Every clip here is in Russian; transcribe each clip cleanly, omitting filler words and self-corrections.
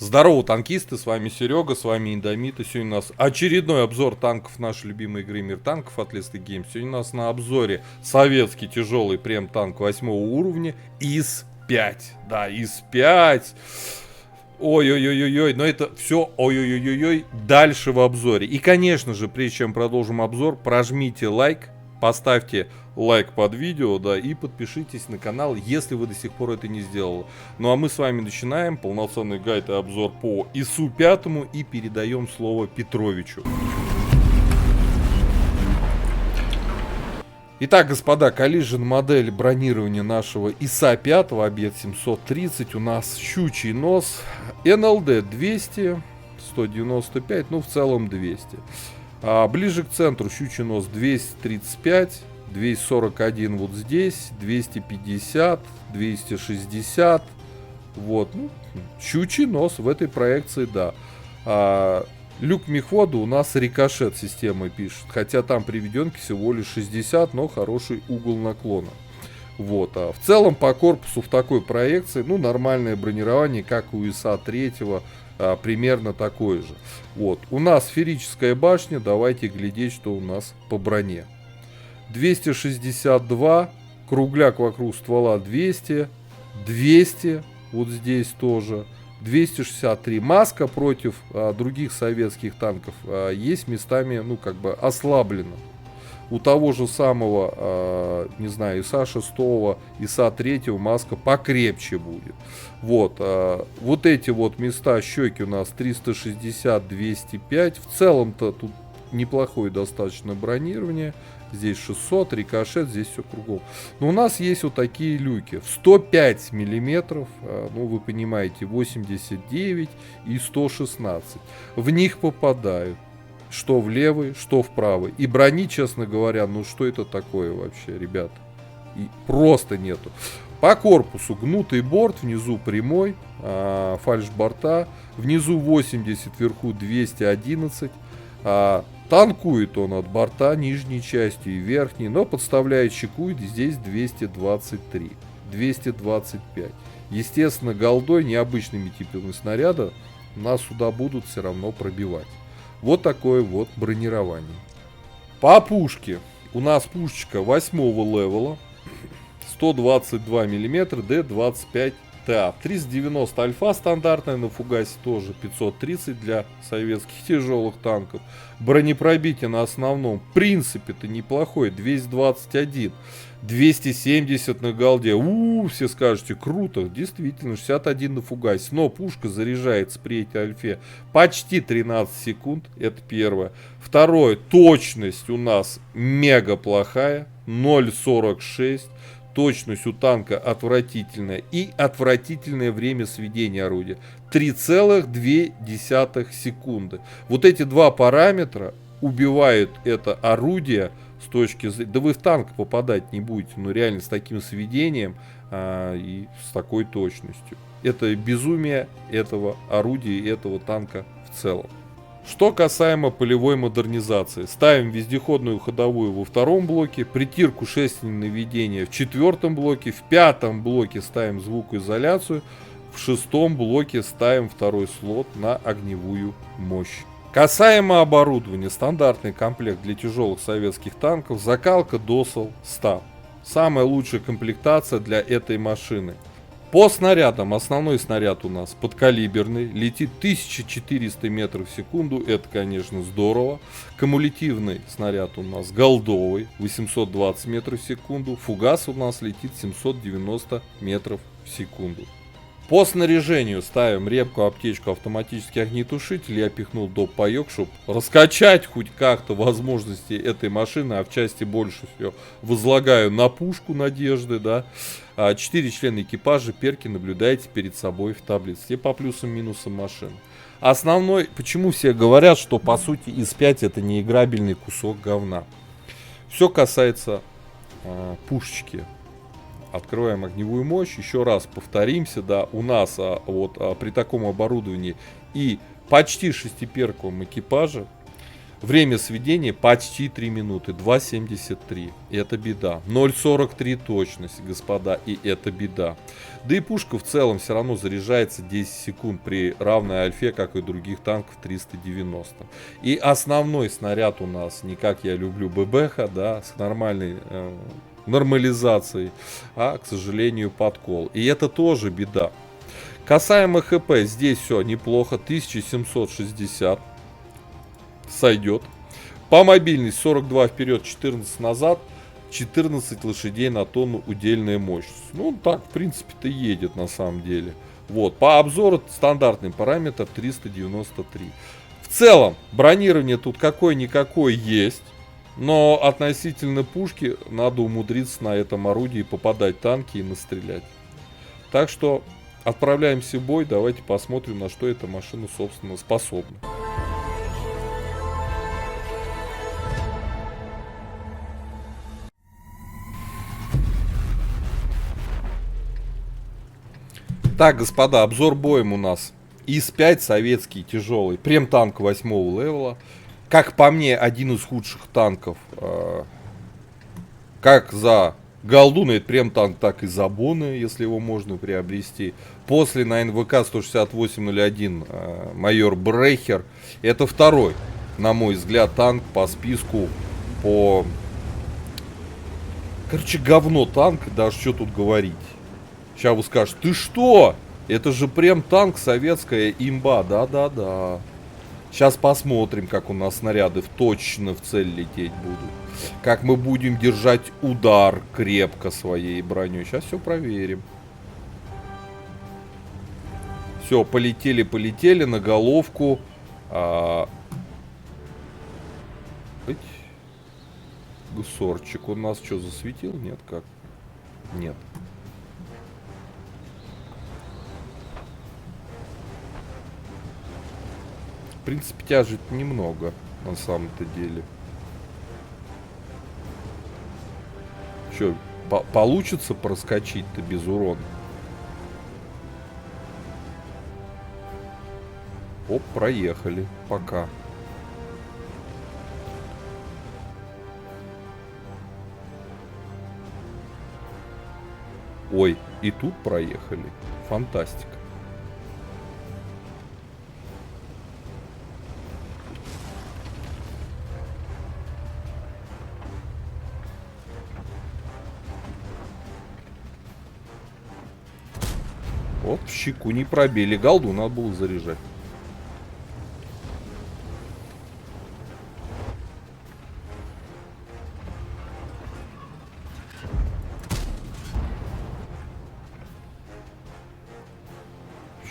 Здорово, танкисты, с вами Серега, с вами Индомит. И сегодня у нас очередной обзор танков нашей любимой игры Мир танков от Leslie Games. Сегодня у нас на обзоре советский тяжелый прем-танк 8 уровня ИС-5. Да, ИС-5. Ой-ой-ой-ой, но это все ой-ой-ой-ой дальше в обзоре. И, конечно же, прежде чем продолжим обзор, прожмите лайк, поставьте лайк под видео, да, и подпишитесь на канал, если вы до сих пор это не сделали. Ну а мы с вами начинаем полноценный гайд и обзор по ИСу-5 и передаем слово Петровичу. Итак, господа, Collision модель бронирования нашего ИСа-5, объект 730, у нас щучий нос, НЛД 200, 195, ну в целом 200. А ближе к центру щучий нос 235, 241 вот здесь, 250, 260, вот, ну, щучий нос в этой проекции, да. Люк мехвода у нас рикошет система пишет, хотя там приведенки всего лишь 60, но хороший угол наклона. Вот, в целом по корпусу в такой проекции, ну, нормальное бронирование, как у ИСа-3, примерно такое же. Вот, у нас сферическая башня, давайте глядеть, что у нас по броне. 262, кругляк вокруг ствола 200, 200, вот здесь тоже. 263. Маска против других советских танков есть местами, ну, как бы ослаблена. У того же самого, не знаю, ИСа-6, ИСа-3 маска покрепче будет. Вот, вот эти вот места щеки у нас 360, 205. В целом-то тут неплохое достаточно бронирование. Здесь 600, рикошет, здесь все кругом. Но у нас есть вот такие люки. В 105 миллиметров, ну вы понимаете, 89 и 116. В них попадают что в левый, что в правый. И брони, честно говоря, ну что это такое вообще, ребята? И просто нету. По корпусу гнутый борт, внизу прямой, фальшборта. Внизу 80, вверху 211. Танкует он от борта нижней частью и верхней, но подставляет чекует здесь 223, 225. Естественно, голдой, необычными типами снаряда нас сюда будут все равно пробивать. Вот такое вот бронирование. По пушке. У нас пушечка 8 левела, 122 мм, Д-25. ТА. 390 альфа стандартная, на фугасе тоже 530 для советских тяжелых танков. Бронепробитие на основном, в принципе-то неплохой, 221, 270 на голде. Все скажете, круто, действительно, 61 на фугасе. Но пушка заряжается при этой альфе почти 13 секунд, это первое. Второе, точность у нас мега плохая, 0,46. Точность у танка отвратительная и отвратительное время сведения орудия. 3,2 секунды. Вот эти два параметра убивают это орудие с точки зрения... Да вы в танк попадать не будете, но реально с таким сведением и с такой точностью. Это безумие этого орудия и этого танка в целом. Что касаемо полевой модернизации. Ставим вездеходную ходовую во втором блоке, притирку шестерни наведения в четвертом блоке, в пятом блоке ставим звукоизоляцию, в шестом блоке ставим второй слот на огневую мощь. Касаемо оборудования. Стандартный комплект для тяжелых советских танков, закалка Досал Стаб. Самая лучшая комплектация для этой машины. По снарядам, основной снаряд у нас подкалиберный, летит 1400 метров в секунду, это, конечно, здорово. Кумулятивный снаряд у нас голдовый, 820 метров в секунду, фугас у нас летит 790 метров в секунду. По снаряжению ставим репку, аптечку, автоматический огнетушитель. Я пихнул доп. Паёк, чтобы раскачать хоть как-то возможности этой машины, а в части больше всего возлагаю на пушку надежды, да. 4 члена экипажа, перки наблюдаете перед собой в таблице. Все по плюсам и минусам машины. Основной, почему все говорят, что по сути ИС-5 это не играбельный кусок говна. Все касается пушечки. Открываем огневую мощь, еще раз повторимся, да, у нас при таком оборудовании и почти шестиперковом экипаже Время сведения почти 3 минуты, 2,73. Это беда. 0,43 точность, господа, и это беда. Да и пушка в целом все равно заряжается 10 секунд при равной альфе, как и других танков 390. И основной снаряд у нас не как я люблю ББХ, да, с нормальной нормализацией, а, к сожалению, подкол. И это тоже беда. Касаемо ХП, здесь все неплохо, 1760. Сойдет. По мобильности 42 вперед, 14 назад, 14 лошадей на тонну удельная мощность. Ну, так, в принципе-то едет на самом деле. Вот, по обзору стандартный параметр 393. В целом, бронирование тут какое-никакое есть. Но относительно пушки надо умудриться на этом орудии попадать в танки и настрелять. Так что отправляемся в бой. Давайте посмотрим, на что эта машина, собственно, способна. Так, господа, обзор боем у нас. ИС-5 советский, тяжелый. Прем-танк 8 левела. Как по мне, один из худших танков. Как за голду на этот прем-танк, так и за боны, если его можно приобрести. После на НВК 16801 майор Брехер. Это второй, на мой взгляд, танк по списку. Короче, говно танк, даже что тут говорить. Сейчас вы скажете, ты что? Это же прям танк, советская имба. Да-да-да. Сейчас посмотрим, как у нас снаряды точно в цель лететь будут. Как мы будем держать удар крепко своей броней. Сейчас все проверим. Все, полетели на головку. Гусорчик у нас что, засветил? Нет, как? Нет. В принципе, тяжет немного, на самом-то деле. Че, получится проскочить-то без урона? Оп, проехали. Пока. Ой, и тут проехали. Фантастика. Оп, щеку не пробили. Голду надо было заряжать.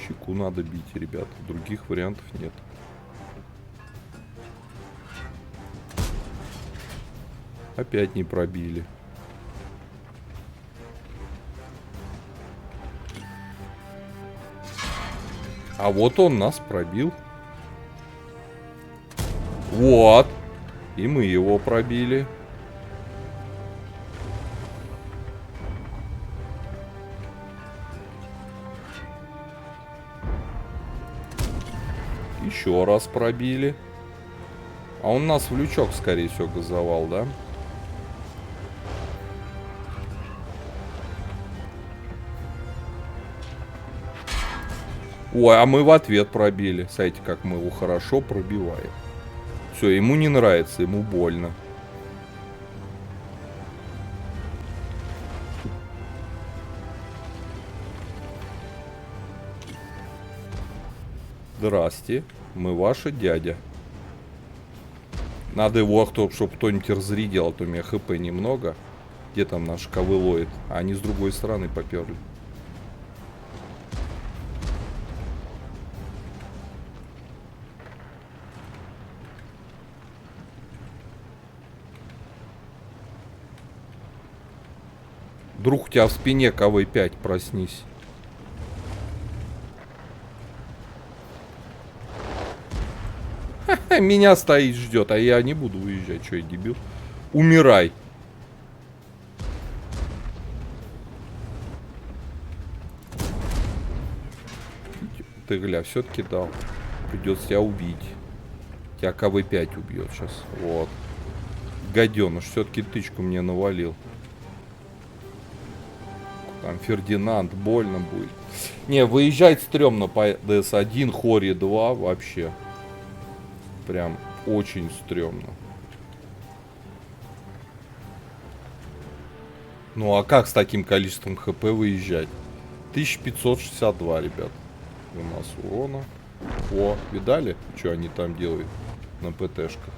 Щеку надо бить, ребята. Других вариантов нет. Опять не пробили. А вот он нас пробил. Вот. И мы его пробили. Еще раз пробили. А он нас в лючок, скорее всего, газовал, да? Ой, а мы в ответ пробили. Смотрите, как мы его хорошо пробиваем. Все, ему не нравится, ему больно. Здрасте, мы ваша дядя. Надо его, чтобы кто-нибудь разрядил, а то у меня хп немного. Где там наш ковылоид? А они с другой стороны поперли. Друг, у тебя в спине КВ-5, проснись. Ха-ха, меня стоит, ждет, а я не буду уезжать. Что я, дебил? Умирай. Ты, гля, все-таки дал. Придется тебя убить. Тебя КВ-5 убьет сейчас. Вот. Гаденыш, все-таки тычку мне навалил. Там Фердинанд, больно будет. Не, выезжать стрёмно по ДС-1, Хори 2 вообще. Прям очень стрёмно. Ну а как с таким количеством ХП выезжать? 1562, ребят. У нас урона. О, видали, что они там делают на ПТшках?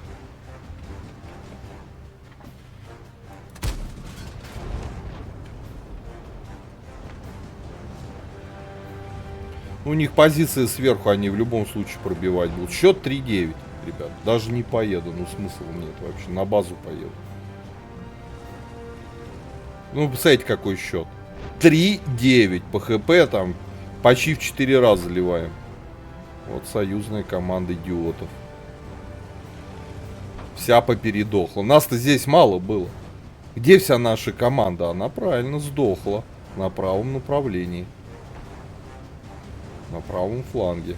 У них позиции сверху, они в любом случае пробивать будут. Счет 3-9, ребят. Даже не поеду, ну смысла нет вообще. На базу поеду. Ну, представляете, какой счет. 3-9 по ХП там почти в 4 раза заливаем. Вот союзная команда идиотов. Вся попередохла. Нас-то здесь мало было. Где вся наша команда? Она правильно сдохла. На правом направлении. На правом фланге.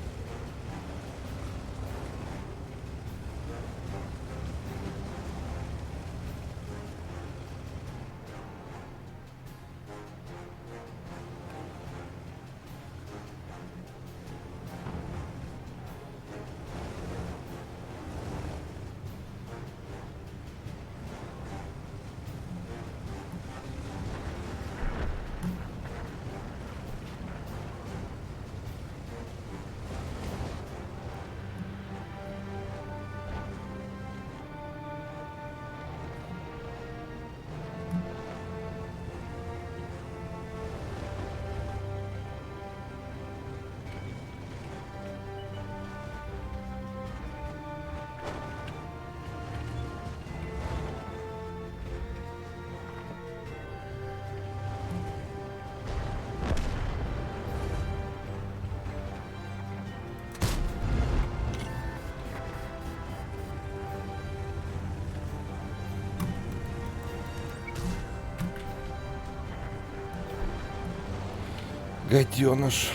Гаденыш.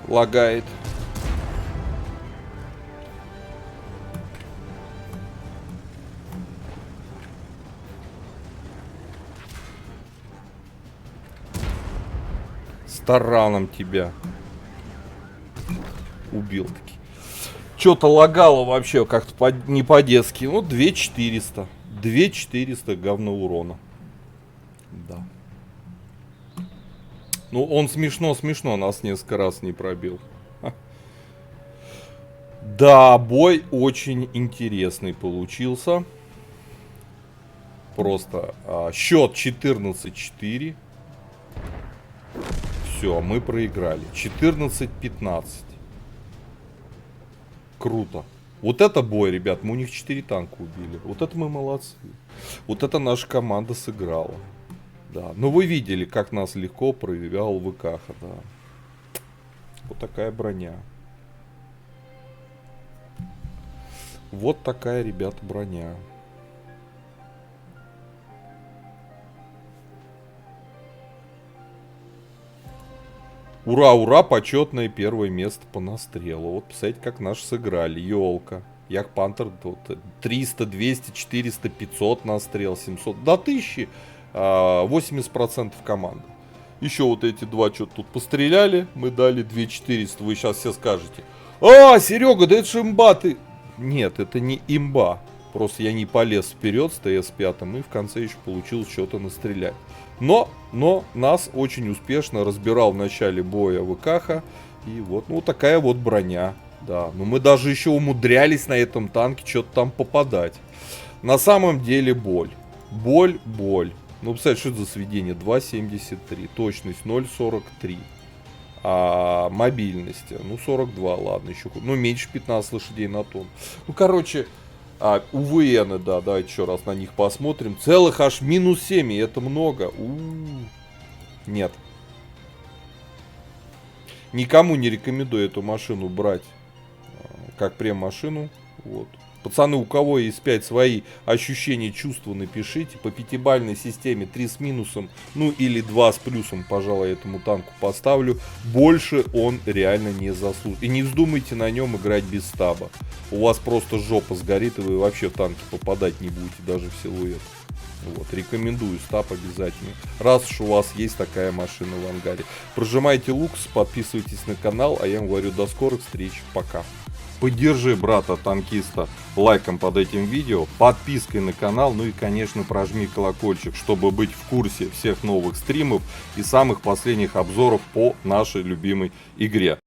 Лагает. С тараном тебя. Убил таки. Что-то лагало вообще как-то не по-детски. Ну, 2400. 2400 говно урона. Да. Ну, он смешно нас несколько раз не пробил. Да, бой очень интересный получился. Просто счет 14-4. Все, мы проиграли. 14-15. Круто. Вот это бой, ребят. Мы у них 4 танка убили. Вот это мы молодцы. Вот это наша команда сыграла. Да. Но вы видели, как нас легко проявлял ВКХ, да. Вот такая броня. Вот такая, ребята, броня. Ура, ура, почетное первое место по настрелу. Вот, представляете, как наши сыграли. Ёлка. Яхпантер тут 300, 200, 400, 500 настрел, 700. До 1000. 80% команды. Еще вот эти два что-то тут постреляли. Мы дали 2400. Вы сейчас все скажете: а, Серега, да это же имба ты. Нет, это не имба. Просто я не полез вперед с ТС-5 и в конце еще получилось что-то настрелять. Но нас очень успешно разбирал в начале боя ВКХ. И вот, ну, такая вот броня. Да, но мы даже еще умудрялись на этом танке что-то там попадать. На самом деле боль. Боль. Ну, представляете, что это за сведение? 2.73. Точность 0.43. А мобильность, ну, 42, ладно, еще. Ну, меньше 15 лошадей на тонн. Ну, короче, УВНы, да, давайте еще раз на них посмотрим. Целых аж минус 7, и это много. Нет. Никому не рекомендую эту машину брать как прем-машину. Вот. Пацаны, у кого есть 5 свои ощущения, чувства, напишите. По 5-бальной системе 3 с минусом, ну или 2 с плюсом, пожалуй, этому танку поставлю. Больше он реально не заслуживает. И не вздумайте на нем играть без стаба. У вас просто жопа сгорит, и вы вообще в танки попадать не будете, даже в силуэт. Вот, рекомендую стаб обязательно, раз уж у вас есть такая машина в ангаре. Прожимайте лукс, подписывайтесь на канал, а я вам говорю до скорых встреч, пока. Поддержи брата-танкиста лайком под этим видео, подпиской на канал, ну и, конечно, прожми колокольчик, чтобы быть в курсе всех новых стримов и самых последних обзоров по нашей любимой игре.